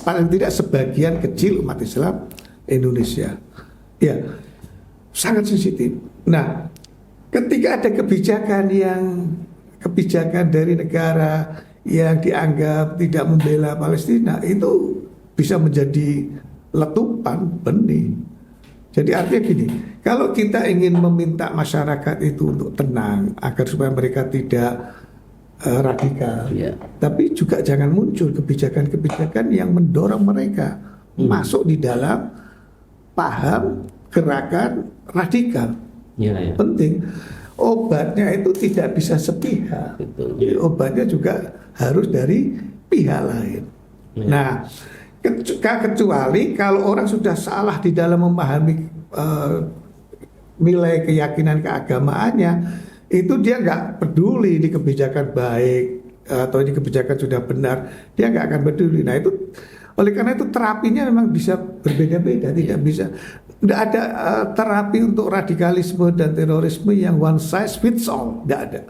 Paling tidak sebagian kecil umat Islam Indonesia. Ya, sangat sensitif. Nah, ketika ada kebijakan dari negara yang dianggap tidak membela Palestina, itu bisa menjadi letupan benih. Jadi artinya gini, kalau kita ingin meminta masyarakat itu untuk tenang agar supaya mereka tidak radikal, tapi juga jangan muncul kebijakan-kebijakan yang mendorong mereka masuk di dalam paham gerakan radikal. Penting. Obatnya itu tidak bisa sepihak. Jadi obatnya juga harus dari pihak lain. Nah, kecuali kalau orang sudah salah di dalam memahami nilai keyakinan keagamaannya, itu dia nggak peduli di kebijakan baik atau di kebijakan sudah benar, dia nggak akan peduli. Nah itu, oleh karena itu terapinya memang bisa berbeda-beda, tidak bisa, tidak ada terapi untuk radikalisme dan terorisme yang one size fits all, tidak ada.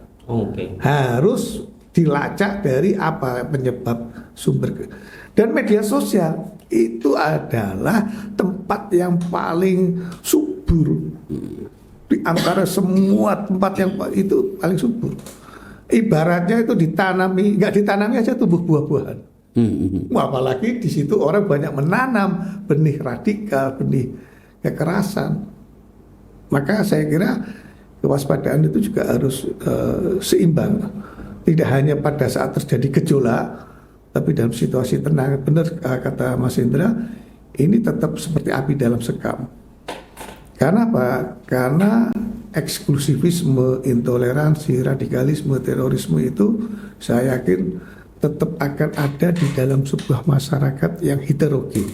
Harus dilacak dari apa penyebab sumber. Dan media sosial itu adalah tempat yang paling subur di antara semua tempat yang itu paling subur. Ibaratnya itu ditanami, nggak ditanami aja tumbuh buah-buahan. Apalagi di situ orang banyak menanam benih radikal, benih kekerasan. Maka saya kira kewaspadaan itu juga harus seimbang. Tidak hanya pada saat terjadi gejolak, tapi dalam situasi tenang. Benar kata Mas Indra, ini tetap seperti api dalam sekam. Karena apa? Karena eksklusivisme, intoleransi, radikalisme, terorisme itu saya yakin tetap akan ada di dalam sebuah masyarakat yang heterogen.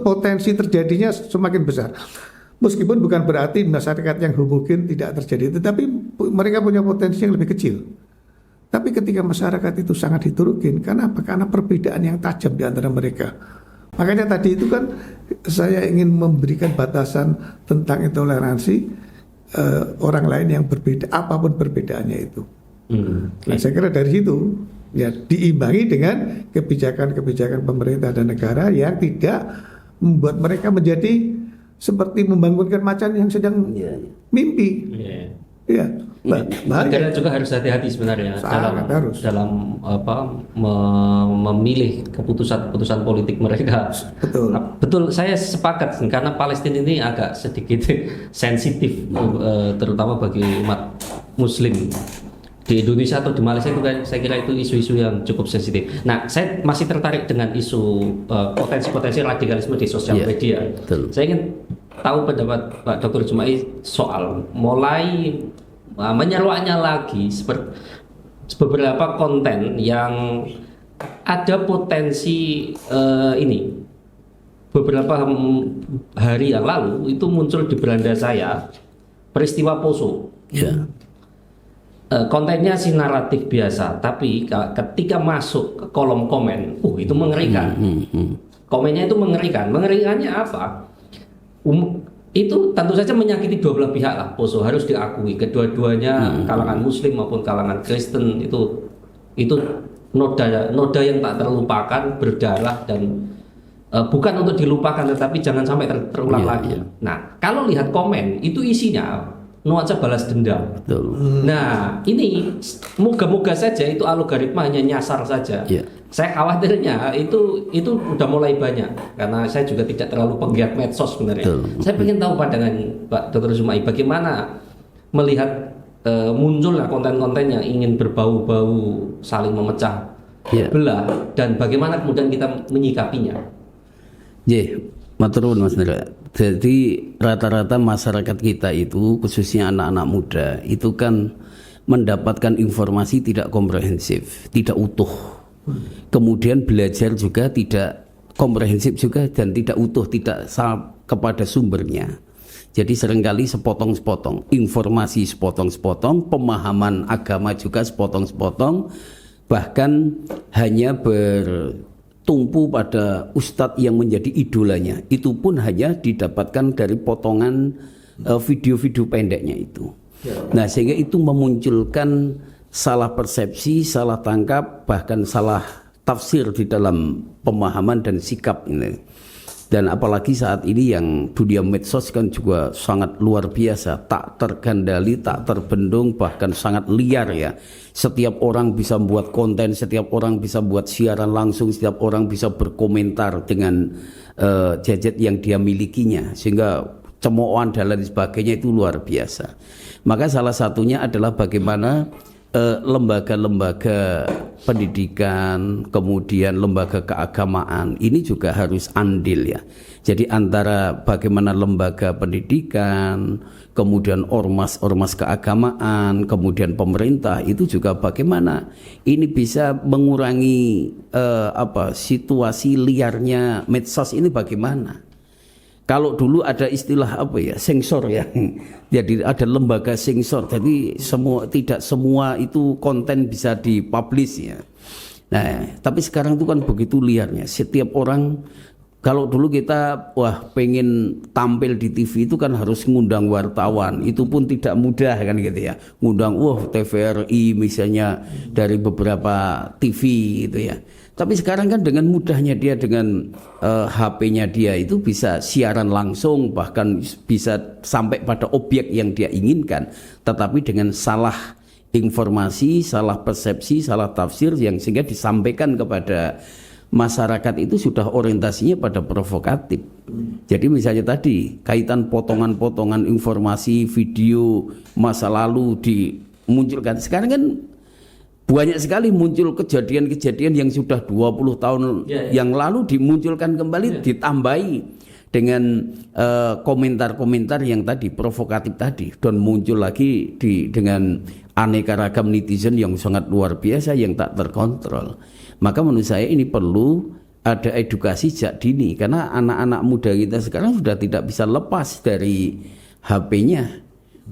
Potensi terjadinya semakin besar. Meskipun bukan berarti masyarakat yang homogen tidak terjadi, tetapi mereka punya potensi yang lebih kecil. Tapi ketika masyarakat itu sangat heterogen, karena apa? Karena perbedaan yang tajam di antara mereka. Makanya tadi itu kan saya ingin memberikan batasan tentang intoleransi orang lain yang berbeda, apapun perbedaannya itu. Nah, saya kira dari situ ya diimbangi dengan kebijakan-kebijakan pemerintah dan negara yang tidak membuat mereka menjadi seperti membangunkan macan yang sedang mimpi. Ya, negara juga harus hati-hati sebenarnya dalam memilih keputusan politik mereka. Betul, saya sepakat karena Palestina ini agak sedikit sensitif, terutama bagi umat Muslim di Indonesia atau di Malaysia itu kan saya kira itu isu-isu yang cukup sensitif. Nah, saya masih tertarik dengan isu potensi-potensi radikalisme di sosial media. Saya ingin tahu pendapat Pak Dr. Jumai soal mulai menyeruaknya lagi seperti beberapa konten yang ada potensi ini. Beberapa hari yang lalu itu muncul di beranda saya peristiwa Poso. Kontennya sih naratif biasa, tapi ketika masuk ke kolom komen, itu mengerikan. Komennya itu mengerikan. Mengerikannya apa? Itu tentu saja menyakiti dua belah pihak lah. Poso harus diakui, kedua-duanya kalangan Muslim maupun kalangan Kristen itu noda yang tak terlupakan, berdarah dan bukan untuk dilupakan, tetapi jangan sampai terulang lagi. Nah, kalau lihat komen itu isinya nuansa balas dendam. Nah, ini moga-moga saja itu algoritma hanya nyasar saja. Saya khawatirnya itu udah mulai banyak karena saya juga tidak terlalu penggiat medsos sebenarnya. Saya ingin tahu pandangan Pak Dr. Jumai bagaimana melihat munculnya konten-konten yang ingin berbau-bau saling memecah belah dan bagaimana kemudian kita menyikapinya. Matur nuwun Mas Indra. Jadi rata-rata masyarakat kita itu khususnya anak-anak muda itu kan mendapatkan informasi tidak komprehensif, tidak utuh. Kemudian belajar juga tidak komprehensif juga dan tidak utuh, tidak kepada sumbernya. Jadi seringkali sepotong-sepotong, informasi sepotong-sepotong, pemahaman agama juga sepotong-sepotong, bahkan hanya tumpu pada ustadz yang menjadi idolanya, itu pun hanya didapatkan dari potongan video-video pendeknya itu. Nah, sehingga itu memunculkan salah persepsi, salah tangkap, bahkan salah tafsir di dalam pemahaman dan sikap ini. Dan apalagi saat ini yang dunia medsos kan juga sangat luar biasa, tak terkendali, tak terbendung, bahkan sangat liar ya. Setiap orang bisa membuat konten, setiap orang bisa buat siaran langsung, setiap orang bisa berkomentar dengan gadget yang dia milikinya, sehingga cemoohan dan lain sebagainya itu luar biasa. Maka salah satunya adalah bagaimana lembaga-lembaga pendidikan, kemudian lembaga keagamaan ini juga harus andil ya. Jadi antara bagaimana lembaga pendidikan, kemudian ormas keagamaan, kemudian pemerintah itu juga bagaimana ini bisa mengurangi situasi liarnya medsos ini bagaimana. Kalau dulu ada istilah sensor ya, jadi ada lembaga sensor, jadi tidak semua itu konten bisa dipublish ya. Nah, tapi sekarang itu kan begitu liarnya, setiap orang. Kalau dulu kita pengen tampil di TV itu kan harus ngundang wartawan, itu pun tidak mudah kan gitu ya. Ngundang TVRI misalnya dari beberapa TV gitu ya. Tapi sekarang kan dengan mudahnya dia dengan HP-nya dia itu bisa siaran langsung, bahkan bisa sampai pada objek yang dia inginkan, tetapi dengan salah informasi, salah persepsi, salah tafsir yang sehingga disampaikan kepada masyarakat itu sudah orientasinya pada provokatif. Jadi misalnya tadi kaitan potongan-potongan informasi video masa lalu dimunculkan. Sekarang kan banyak sekali muncul kejadian-kejadian yang sudah 20 tahun yang lalu dimunculkan kembali, ditambahi dengan komentar-komentar yang tadi provokatif tadi, dan muncul lagi dengan aneka ragam netizen yang sangat luar biasa yang tak terkontrol. Maka menurut saya ini perlu ada edukasi sejak dini, karena anak-anak muda kita sekarang sudah tidak bisa lepas dari HP-nya.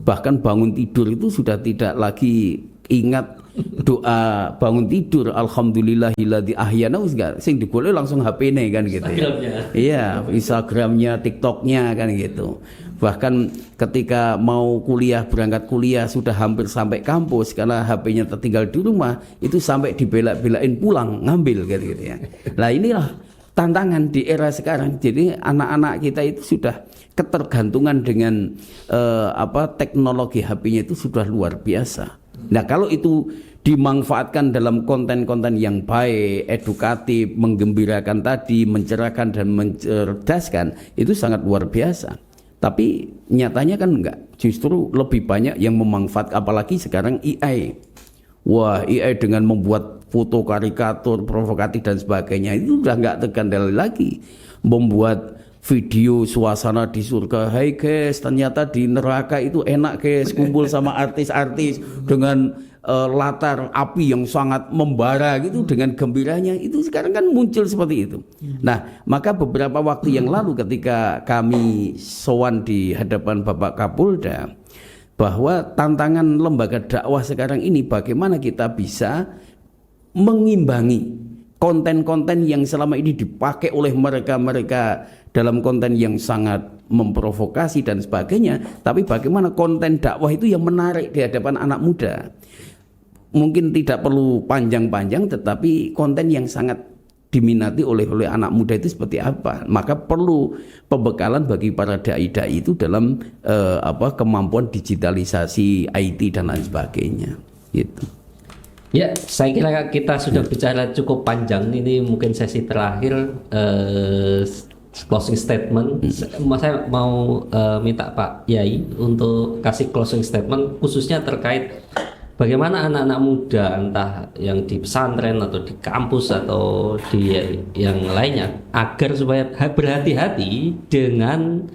Bahkan bangun tidur itu sudah tidak lagi ingat doa bangun tidur, alhamdulillahilladzi ahyana, sing digolek langsung HP-ne kan gitu ya. Iya, Instagramnya, TikToknya kan gitu. Bahkan ketika mau berangkat kuliah sudah hampir sampai kampus, karena HP-nya tertinggal di rumah, itu sampai dibela-belain pulang ngambil gitu ya. Nah inilah tantangan di era sekarang. Jadi anak-anak kita itu sudah ketergantungan dengan teknologi HP-nya itu sudah luar biasa. Nah kalau itu dimanfaatkan dalam konten-konten yang baik, edukatif, menggembirakan tadi, mencerahkan dan mencerdaskan, itu sangat luar biasa. Tapi nyatanya kan enggak, justru lebih banyak yang memanfaatkan, apalagi sekarang AI. AI dengan membuat foto karikatur, provokatif dan sebagainya, itu udah enggak terkendali lagi. Membuat video suasana di surga, hai guys, ternyata di neraka itu enak guys, kumpul sama artis-artis dengan latar api yang sangat membara gitu, dengan gembiranya itu sekarang kan muncul seperti itu. Nah, maka beberapa waktu yang lalu ketika kami sowan di hadapan Bapak Kapolda, bahwa tantangan lembaga dakwah sekarang ini bagaimana kita bisa mengimbangi konten-konten yang selama ini dipakai oleh mereka dalam konten yang sangat memprovokasi dan sebagainya, tapi bagaimana konten dakwah itu yang menarik di hadapan anak muda. Mungkin tidak perlu panjang-panjang, tetapi konten yang sangat diminati oleh anak muda itu seperti apa. Maka perlu pembekalan bagi para dai-dai itu dalam kemampuan digitalisasi IT dan lain sebagainya gitu. Ya, saya kira kita sudah bicara cukup panjang. Ini mungkin sesi terakhir, closing statement. Saya mau minta Pak Yai untuk kasih closing statement khususnya terkait bagaimana anak-anak muda, entah yang di pesantren atau di kampus atau di yang lainnya, agar supaya berhati-hati dengan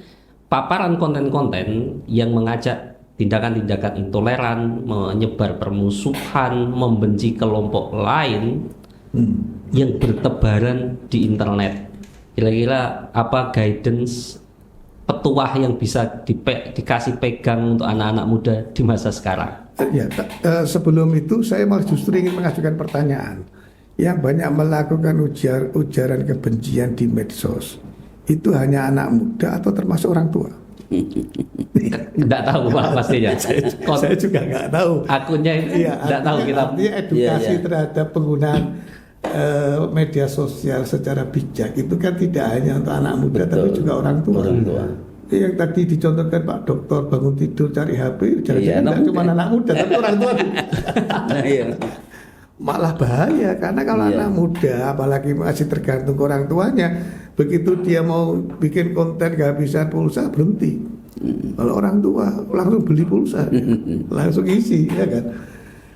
paparan konten-konten yang mengajak tindakan-tindakan intoleran, menyebar permusuhan, membenci kelompok lain yang bertebaran di internet. Kira-kira apa guidance, petuah yang bisa dikasih pegang untuk anak-anak muda di masa sekarang? Ya, sebelum itu saya malah justru ingin mengajukan pertanyaan. Yang banyak melakukan ujaran kebencian di medsos itu hanya anak muda atau termasuk orang tua? Tidak tahu Pak pastinya. Saya juga nggak tahu. Akunnya itu tidak tahu kita. Artinya edukasi terhadap penggunaan media sosial secara bijak itu kan tidak hanya untuk anak muda tapi juga orang tua. Orang tua. Yang tadi dicontohkan Pak Dokter bangun tidur cari HP, jangan-jangan anak tidak cuma anak muda tapi orang tua. Nah, iya. Malah bahaya karena kalau anak muda apalagi masih tergantung orang tuanya, begitu dia mau bikin konten kehabisan pulsa berhenti. Kalau orang tua langsung beli pulsa, langsung isi, ya kan?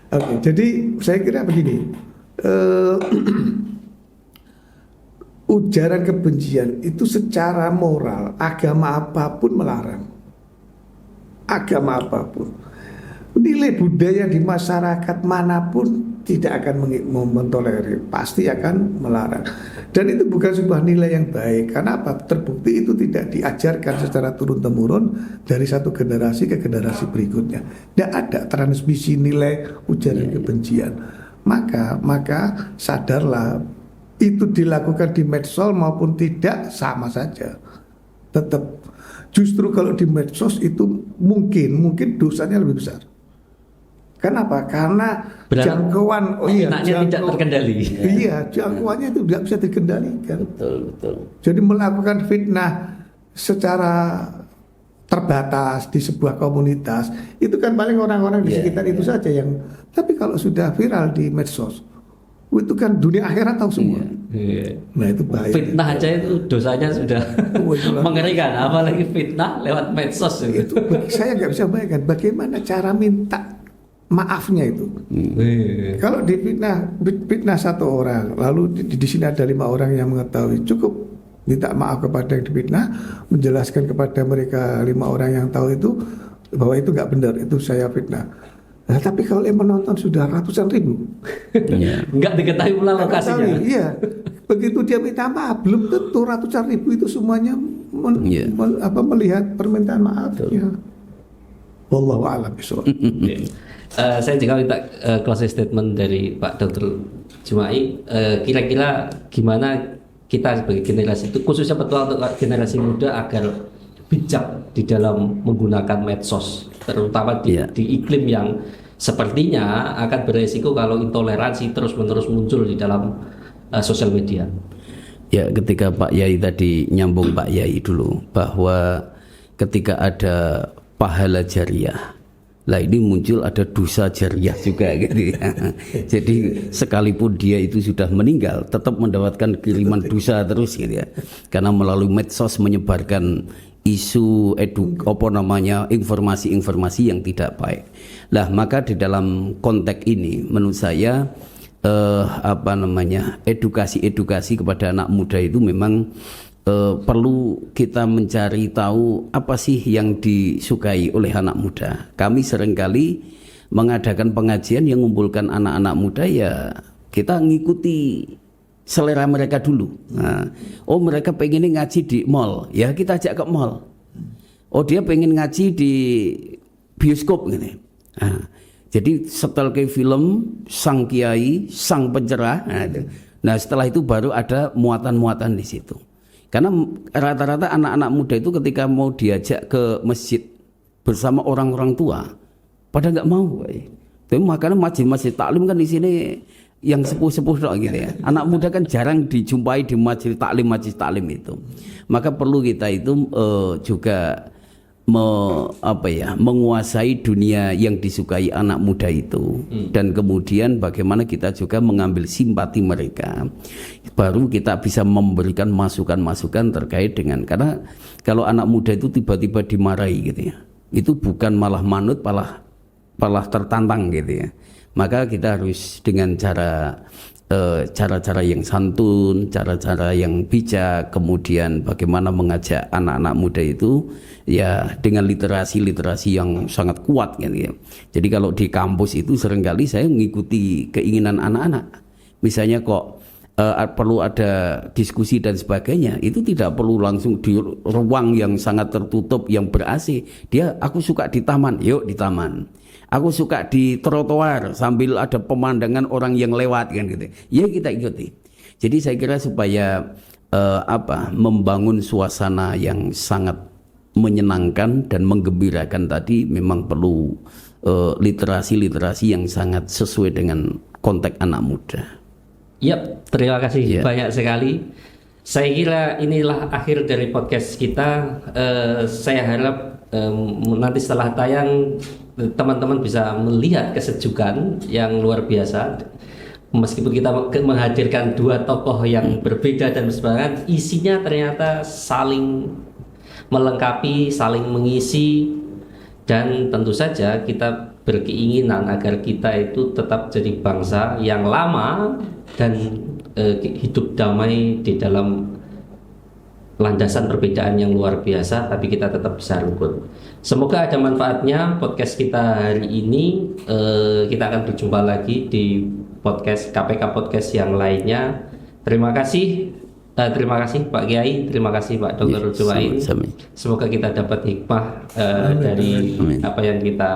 Oke, jadi saya kira begini, ujaran kebencian itu secara moral agama apapun melarang, agama apapun, nilai budaya di masyarakat manapun tidak akan mentolerir, pasti akan melarang. Dan itu bukan sebuah nilai yang baik. Karena apa? Terbukti itu tidak diajarkan secara turun-temurun dari satu generasi ke generasi berikutnya. Tidak ada transmisi nilai ujaran kebencian. Maka sadarlah, itu dilakukan di medsos maupun tidak sama saja. Tetap justru kalau di medsos itu mungkin dosanya lebih besar. Kenapa? Karena jangkauan tidak terkendali. Iya, jangkauannya itu tidak bisa dikendalikan. Betul. Jadi melakukan fitnah secara terbatas di sebuah komunitas itu kan paling orang-orang di sekitar itu saja yang. Tapi kalau sudah viral di medsos, itu kan dunia akhirat tahu semua. Nah itu bahaya. Fitnah aja itu dosanya sudah mengerikan, apalagi fitnah lewat medsos. Itu saya nggak bisa bayangkan bagaimana cara minta maafnya itu. Kalau fitnah satu orang, lalu di sini ada 5 orang yang mengetahui, cukup minta maaf kepada yang difitnah, menjelaskan kepada mereka 5 orang yang tahu itu bahwa itu nggak benar, itu saya fitnah. Nah, tapi kalau yang menonton sudah ratusan ribu, nggak diketahui pula lokasinya. Iya, begitu dia minta maaf, belum tentu ratusan ribu itu semuanya melihat permintaan maafnya. Wallahu a'lam bishawab. Saya juga minta closing statement dari Pak Dr. Jumai. Kira-kira gimana kita sebagai generasi itu, khususnya betul untuk generasi muda, agar bijak di dalam menggunakan medsos, terutama di iklim yang sepertinya akan beresiko kalau intoleransi terus-menerus muncul di dalam sosial media. Ya, ketika Pak Yai tadi nyambung Pak Yai dulu bahwa ketika ada pahala jariah, lah ini muncul ada dosa jariah juga gitu ya. Jadi sekalipun dia itu sudah meninggal tetap mendapatkan kiriman dosa terus gitu ya. Karena melalui medsos menyebarkan isu informasi-informasi yang tidak baik. Lah maka di dalam konteks ini menurut saya edukasi kepada anak muda itu memang perlu kita mencari tahu apa sih yang disukai oleh anak muda. Kami seringkali mengadakan pengajian yang mengumpulkan anak-anak muda, ya kita ngikuti selera mereka dulu. Nah, mereka pengen ngaji di mall, ya kita ajak ke mall. Dia pengen ngaji di bioskop gitu. Jadi setel ke film sang kiai, sang pencerah. Nah, setelah itu baru ada muatan-muatan di situ. Karena rata-rata anak-anak muda itu ketika mau diajak ke masjid bersama orang-orang tua, pada nggak mau. Tapi makanya masjid-masjid taklim kan di sini yang sepuh-sepuh gitu ya. Anak muda kan jarang dijumpai di masjid taklim itu. Maka perlu kita itu juga menguasai dunia yang disukai anak muda itu, dan kemudian bagaimana kita juga mengambil simpati mereka, baru kita bisa memberikan masukan-masukan terkait dengan, karena kalau anak muda itu tiba-tiba dimarahi gitu ya, itu bukan malah manut, malah tertantang gitu ya. Maka kita harus dengan cara-cara yang santun, cara-cara yang bijak, kemudian bagaimana mengajak anak-anak muda itu ya dengan literasi yang sangat kuat gitu ya. Jadi kalau di kampus itu seringkali saya mengikuti keinginan anak-anak. Misalnya kok perlu ada diskusi dan sebagainya, itu tidak perlu langsung di ruang yang sangat tertutup yang ber-AC. Aku suka di taman, yuk di taman. Aku suka di trotoar sambil ada pemandangan orang yang lewat kan gitu. Ya kita ikuti. Jadi saya kira supaya membangun suasana yang sangat menyenangkan dan menggembirakan tadi memang perlu literasi yang sangat sesuai dengan konteks anak muda. Yap, terima kasih Iya. banyak sekali. Saya kira inilah akhir dari podcast kita. Saya harap nanti setelah tayang teman-teman bisa melihat kesejukan yang luar biasa. Meskipun kita menghadirkan dua tokoh yang berbeda dan berseberangan, isinya ternyata saling melengkapi, saling mengisi, dan tentu saja kita berkeinginan agar kita itu tetap jadi bangsa yang lama dan hidup damai di dalam landasan perbedaan yang luar biasa, tapi kita tetap bisa rukun. Semoga ada manfaatnya podcast kita hari ini. Kita akan berjumpa lagi di podcast KPK Podcast yang lainnya. Terima kasih Pak Kiai, terima kasih Pak Dr. Ya, Juwain. sama-sama. Semoga kita dapat hikmah dari Amin. apa yang kita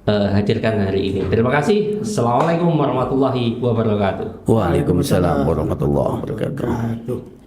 hadirkan hari ini. Terima kasih. Assalamualaikum warahmatullahi wabarakatuh. Waalaikumsalam warahmatullahi wabarakatuh. wabarakatuh.